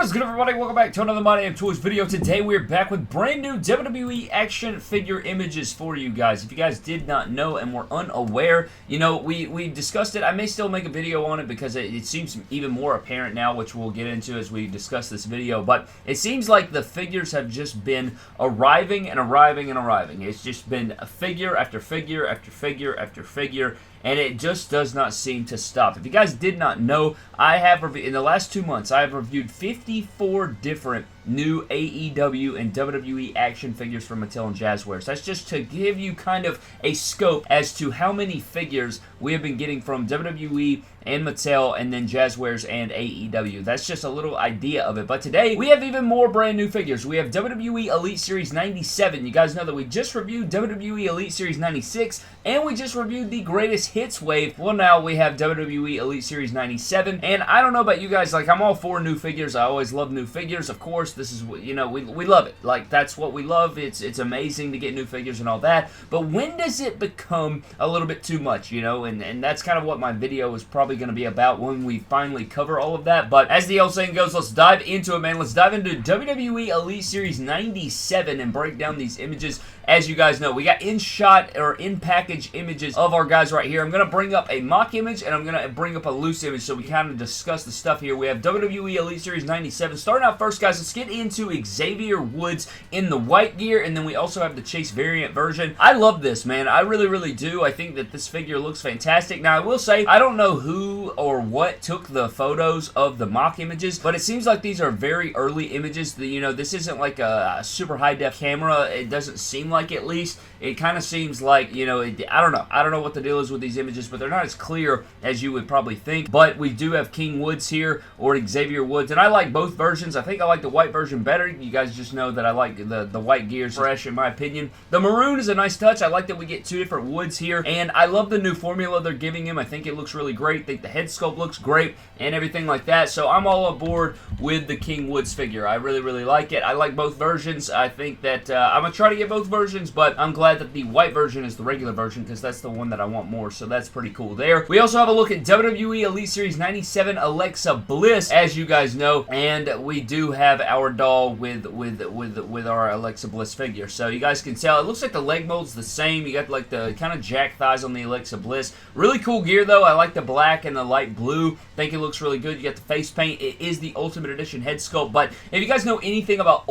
What is good, everybody? Welcome back to another My Damn Toys video. Today we're back with brand new WWE action figure images for you guys. If you guys did not know and were unaware, you know, we discussed it. I may still make a video on it because it seems even more apparent now, which we'll get into as we discuss this video. But it seems like the figures have just been arriving and arriving and arriving. It's just been a figure after figure after figure after figure, and it just does not seem to stop. If you guys did not know, I have in the last 2 months, I have reviewed 54 different new AEW and WWE action figures from Mattel and Jazzwares. That's just to give you kind of a scope as to how many figures we have been getting from WWE and Mattel and then Jazzwares and AEW. That's just a little idea of it. But today, we have even more brand new figures. We have WWE Elite Series 97. You guys know that we just reviewed WWE Elite Series 96, and we just reviewed the Greatest Hits wave. Well, now we have WWE Elite Series 97, and I don't know about you guys, like, I'm all for new figures. I always love new figures. Of course, this is, you know, we love it. Like, that's what we love. It's amazing to get new figures and all that. But when does it become a little bit too much, you know? And that's kind of what my video is probably going to be about when we finally cover all of that. But as the old saying goes, let's dive into it, man. Let's dive into WWE Elite Series 97 and break down these images. As you guys know, we got in-shot or in-package images of our guys right here. I'm going to bring up a mock image, and I'm going to bring up a loose image so we kind of discuss the stuff here. We have WWE Elite Series 97. Starting out first, guys, let's get into Xavier Woods in the white gear, and then we also have the Chase variant version. I love this, man. I really, really do. I think that this figure looks fantastic. Now, I will say, I don't know who or what took the photos of the mock images, but it seems like these are very early images. You know, this isn't like a super high-def camera. It doesn't seem like, at least. It kind of seems like, you know, I don't know. I don't know what the deal is with these images, but they're not as clear as you would probably think. But we do have King Woods here, or Xavier Woods, and I like both versions. I think I like the white version better. You guys just know that I like the white gears fresh, in my opinion. The maroon is a nice touch. I like that we get two different Woods here, and I love the new formula they're giving him. I think it looks really great. I think the head sculpt looks great, and everything like that. So I'm all aboard with the King Woods figure. I really, really like it. I like both versions. I think that I'm going to try to get both versions, but I'm glad that the white version is the regular version because that's the one that I want more, so that's pretty cool there. We also have a look at WWE Elite Series 97 Alexa Bliss, as you guys know, and we do have our doll with our Alexa Bliss figure. So you guys can tell, it looks like the leg mold's the same. You got like the kind of jack thighs on the Alexa Bliss. Really cool gear though. I like the black and the light blue. Think it looks really good. You got the face paint. It is the Ultimate Edition head sculpt, but if you guys know anything about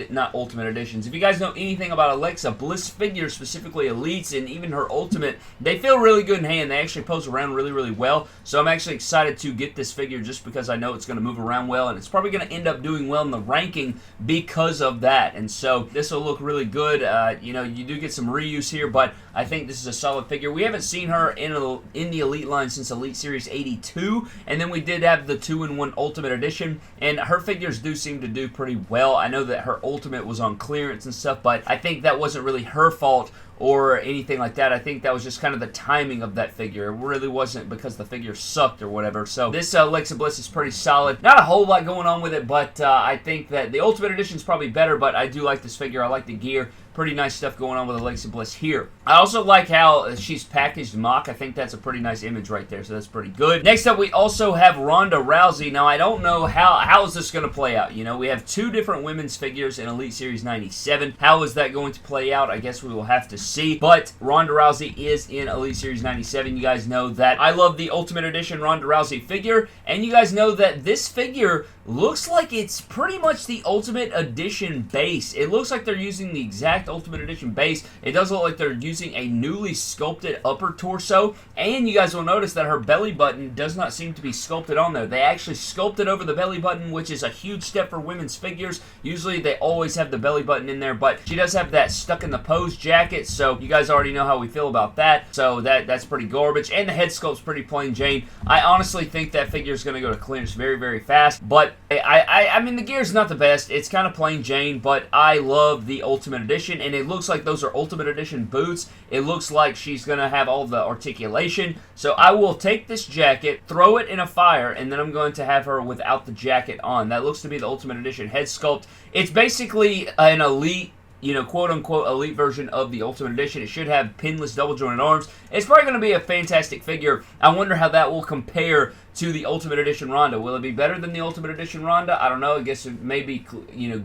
not Ultimate Editions, if you guys know anything about Alexa Bliss figures, specifically Elites and even her Ultimate, they feel really good in hand. They actually pose around really, really well. So I'm actually excited to get this figure just because I know it's going to move around well, and it's probably going to end up doing well in the ranking because of that. And so this will look really good. You know, you do get some reuse here, but I think this is a solid figure. We haven't seen her in the Elite line since Elite Series 82, and then we did have the 2-in-1 Ultimate Edition, and her figures do seem to do pretty well. I know that her Ultimate was on clearance and stuff, but I think that wasn't really her fault or anything like that. I think that was just kind of the timing of that figure. It really wasn't because the figure sucked or whatever. So this Alexa Bliss is pretty solid. Not a whole lot going on with it, but I think that the Ultimate Edition is probably better, but I do like this figure. I like the gear. Pretty nice stuff going on with Alexa Bliss here. I also like how she's packaged mock. I think that's a pretty nice image right there, so that's pretty good. Next up, we also have Ronda Rousey. Now, I don't know how is this going to play out. You know, we have two different women's figures in Elite Series 97. How is that going to play out? I guess we will have to see. But Ronda Rousey is in Elite Series 97. You guys know that I love the Ultimate Edition Ronda Rousey figure, and you guys know that this figure looks like it's pretty much the Ultimate Edition base. It looks like they're using the exact Ultimate Edition base. It does look like they're using a newly sculpted upper torso, and you guys will notice that her belly button does not seem to be sculpted on there. They actually sculpted over the belly button, which is a huge step for women's figures. Usually they always have the belly button in there, but she does have that stuck in the pose jacket, so you guys already know how we feel about that. So that's pretty garbage, and the head sculpt's pretty plain Jane. I honestly think that figure is going to go to clearance very, very fast, but I mean, the gear's not the best. It's kind of plain Jane, but I love the Ultimate Edition, and it looks like those are Ultimate Edition boots. It looks like she's going to have all the articulation. So I will take this jacket, throw it in a fire, and then I'm going to have her without the jacket on. That looks to be the Ultimate Edition head sculpt. It's basically an Elite quote-unquote elite version of the Ultimate Edition. It should have pinless double jointed arms. It's probably going to be a fantastic figure. I wonder how that will compare to the Ultimate Edition Ronda. Will it be better than the Ultimate Edition Ronda? I don't know. I guess it may be,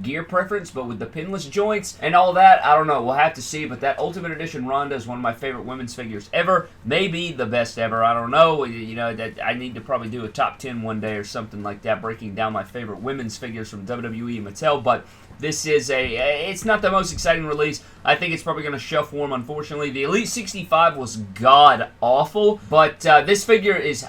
gear preference, but with the pinless joints and all that, I don't know. We'll have to see, but that Ultimate Edition Ronda is one of my favorite women's figures ever. Maybe the best ever. I don't know. That I need to probably do a top 10 one day or something like that, breaking down my favorite women's figures from WWE and Mattel, but this is it's not the most exciting release. I think it's probably going to shelf warm, unfortunately. The Elite 65 was god-awful, but this figure is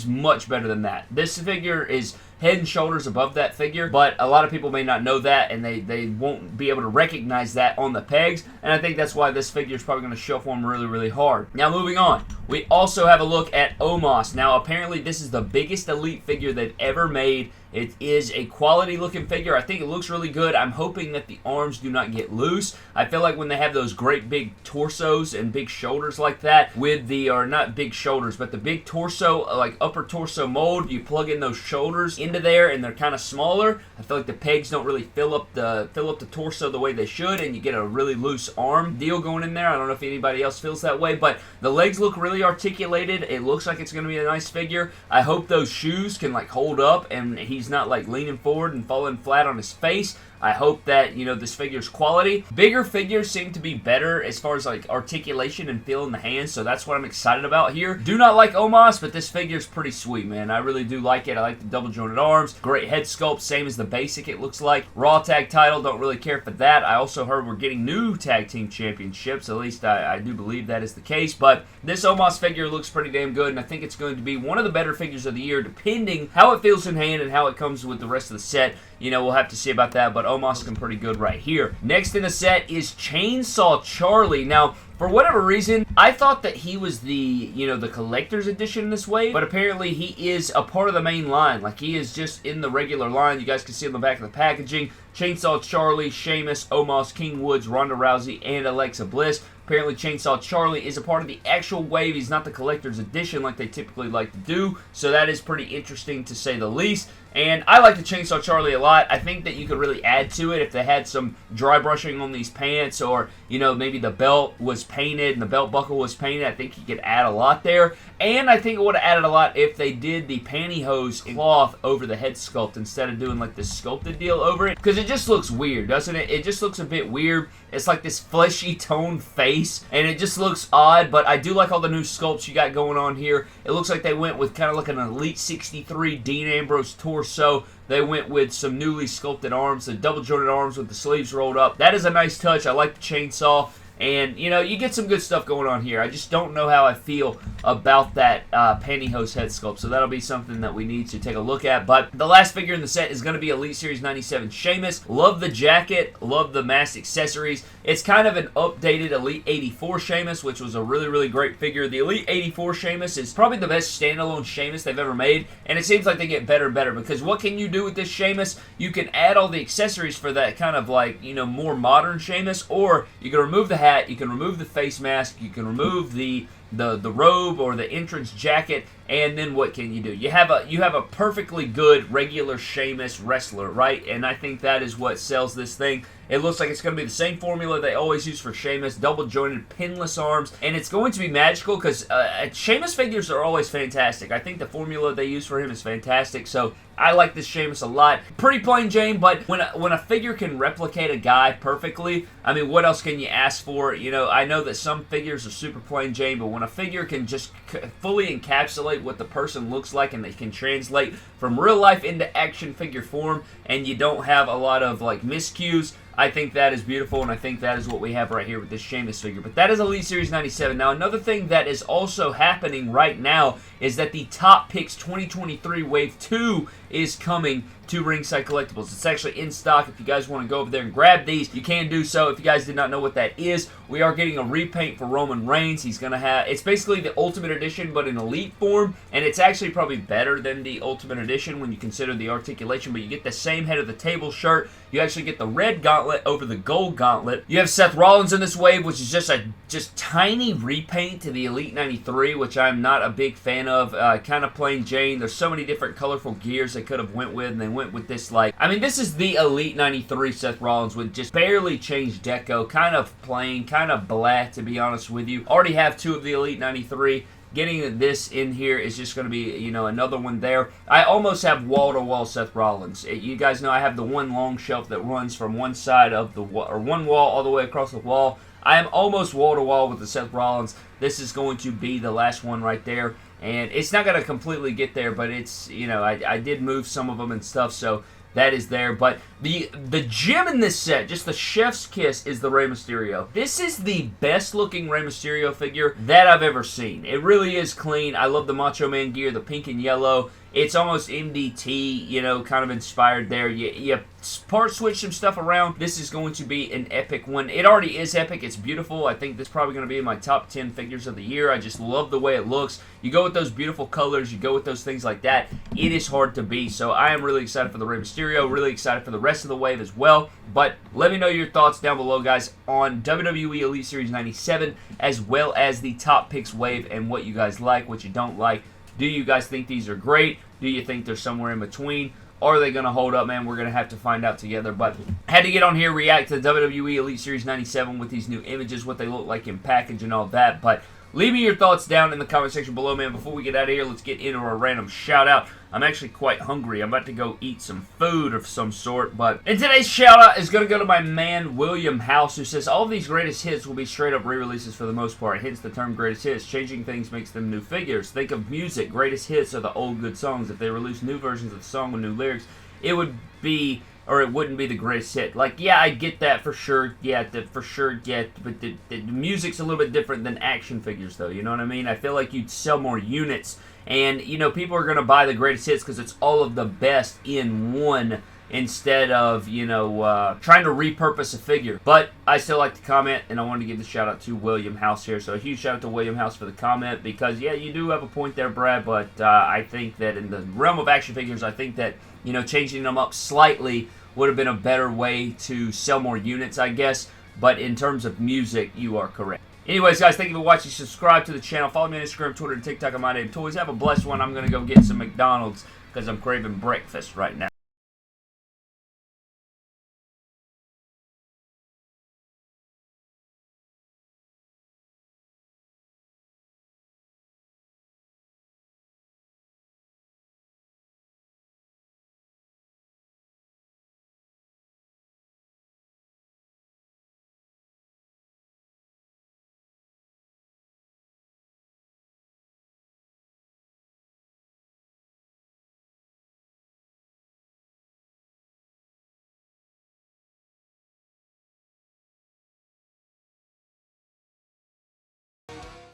much better than that. This figure is head and shoulders above that figure, but a lot of people may not know that, and they won't be able to recognize that on the pegs, and I think that's why this figure is probably going to shelf warm really, really hard. Now, moving on, we also have a look at Omos. Now, apparently, this is the biggest Elite figure they've ever made. It is a quality looking figure. I think it looks really good. I'm hoping that the arms do not get loose. I feel like when they have those great big torsos and big shoulders like that with or not big shoulders, but the big torso, like upper torso mold, you plug in those shoulders into there and they're kind of smaller. I feel like the pegs don't really fill up the torso the way they should, and you get a really loose arm deal going in there. I don't know if anybody else feels that way, but the legs look really articulated. It looks like it's going to be a nice figure. I hope those shoes can hold up and he's not leaning forward and falling flat on his face. I hope that, this figure's quality. Bigger figures seem to be better as far as articulation and feel in the hands, so that's what I'm excited about here. Do not like Omos, but this figure's pretty sweet, man. I really do like it. I like the double jointed arms. Great head sculpt, same as the basic it looks like. Raw tag title, don't really care for that. I also heard we're getting new tag team championships. At least I do believe that is the case, but this Omos figure looks pretty damn good, and I think it's going to be one of the better figures of the year, depending how it feels in hand and how it comes with the rest of the set. We'll have to see about that, but Omos looking pretty good right here. Next in the set is Chainsaw Charlie. Now, for whatever reason, I thought that he was the collector's edition in this wave, but apparently he is a part of the main line. He is just in the regular line. You guys can see on the back of the packaging, Chainsaw Charlie, Sheamus, Omos, King Woods, Ronda Rousey, and Alexa Bliss. Apparently, Chainsaw Charlie is a part of the actual wave. He's not the collector's edition like they typically like to do, so that is pretty interesting to say the least. And I like the Chainsaw Charlie a lot. I think that you could really add to it if they had some dry brushing on these pants, or, maybe the belt was painted and the belt buckle was painted. I think you could add a lot there. And I think it would have added a lot if they did the pantyhose cloth over the head sculpt instead of doing this sculpted deal over it. Because it just looks weird, doesn't it? It just looks a bit weird. It's like this fleshy toned face, and it just looks odd, but I do like all the new sculpts you got going on here. It looks like they went with kind of like an Elite 63 Dean Ambrose torso. They went with some newly sculpted arms, the double jointed arms with the sleeves rolled up. That is a nice touch. I like the chainsaw. And, you get some good stuff going on here. I just don't know how I feel about that pantyhose head sculpt. So that'll be something that we need to take a look at. But the last figure in the set is going to be Elite Series 97 Sheamus. Love the jacket. Love the mask accessories. It's kind of an updated Elite 84 Sheamus, which was a really, really great figure. The Elite 84 Sheamus is probably the best standalone Sheamus they've ever made. And it seems like they get better and better. Because what can you do with this Sheamus? You can add all the accessories for that kind of more modern Sheamus. Or you can remove the hat. You can remove the face mask, you can remove the robe or the entrance jacket, and then what can you do? You have a perfectly good regular Sheamus wrestler, right? And I think that is what sells this thing. It looks like it's going to be the same formula they always use for Sheamus, double-jointed, pinless arms, and it's going to be magical because Sheamus figures are always fantastic. I think the formula they use for him is fantastic, so I like this Sheamus a lot. Pretty plain Jane, but when a figure can replicate a guy perfectly, I mean, what else can you ask for? I know that some figures are super plain Jane, but when a figure can just fully encapsulate what the person looks like and they can translate from real life into action figure form, and you don't have a lot of miscues, I think that is beautiful, and I think that is what we have right here with this Sheamus figure. But that is Elite Series 97. Now, another thing that is also happening right now is that the Top Picks 2023 Wave 2 is coming to Ringside Collectibles. It's actually in stock. If you guys want to go over there and grab these, you can do so. If you guys did not know what that is, we are getting a repaint for Roman Reigns. He's going to have, it's basically the Ultimate Edition, but in Elite form, and it's actually probably better than the Ultimate Edition when you consider the articulation, but you get the same head of the table shirt. You actually get the red gauntlet over the gold gauntlet. You have Seth Rollins in this wave, which is just tiny repaint to the Elite 93, which I'm not a big fan of. Kind of plain Jane. There's so many different colorful gears they could have went with, and they went with this, like, I mean, this is the Elite 93 Seth Rollins with just barely changed deco, kind of plain, kind of blah, to be honest with you. Already have 2 of the Elite 93. Getting this in here is just going to be, you know, another one there. I almost have wall-to-wall Seth Rollins. You guys know I have the one long shelf that runs from one side of the wall, or one wall all the way across the wall. I am almost wall-to-wall with the Seth Rollins. This is going to be the last one right there. And it's not going to completely get there, but it's, you know, I did move some of them and stuff, so that is there. But the gem in this set, just the chef's kiss, is the Rey Mysterio. This is the best looking Rey Mysterio figure that I've ever seen. It really is clean. I love the Macho Man gear, the pink and yellow. It's almost MDT, you know, kind of inspired there. You part switch some stuff around. This is going to be an epic one. It already is epic. It's beautiful. I think this is probably going to be in my top 10 figures of the year. I just love the way it looks. You go with those beautiful colors. You go with those things like that. It is hard to beat. So I am really excited for the Rey Mysterio. Really excited for the rest of the wave as well. But let me know your thoughts down below, guys, on WWE Elite Series 97, as well as the top picks wave, and what you guys like, what you don't like. Do you guys think these are great? Do you think they're somewhere in between? Are they going to hold up, man? We're going to have to find out together. But I had to get on here, react to the WWE Elite Series 97 with these new images, what they look like in package and all that. But leave me your thoughts down in the comment section below, man. Before we get out of here, let's get into our random shout-out. I'm actually quite hungry. I'm about to go eat some food of some sort. But and today's shout-out is going to go to my man, William House, who says, all of these greatest hits will be straight-up re-releases for the most part. Hence the term greatest hits. Changing things makes them new figures. Think of music. Greatest hits are the old good songs. If they release new versions of the song with new lyrics, it would be, or it wouldn't be the greatest hit. Like, yeah, I get that for sure. Yeah, for sure, yeah. But the music's a little bit different than action figures, though. You know what I mean? I feel like you'd sell more units. And, you know, people are going to buy the greatest hits because it's all of the best in one, instead of, you know, trying to repurpose a figure. But I still like to comment, and I wanted to give the shout out to William House here. So a huge shout out to William House for the comment, because, yeah, you do have a point there, Brad, but I think that in the realm of action figures, I think that, you know, changing them up slightly would have been a better way to sell more units, I guess. But in terms of music, you are correct. Anyways, guys, thank you for watching. Subscribe to the channel. Follow me on Instagram, Twitter, and TikTok. I'm My Name Toys. Have a blessed one. I'm going to go get some McDonald's because I'm craving breakfast right now.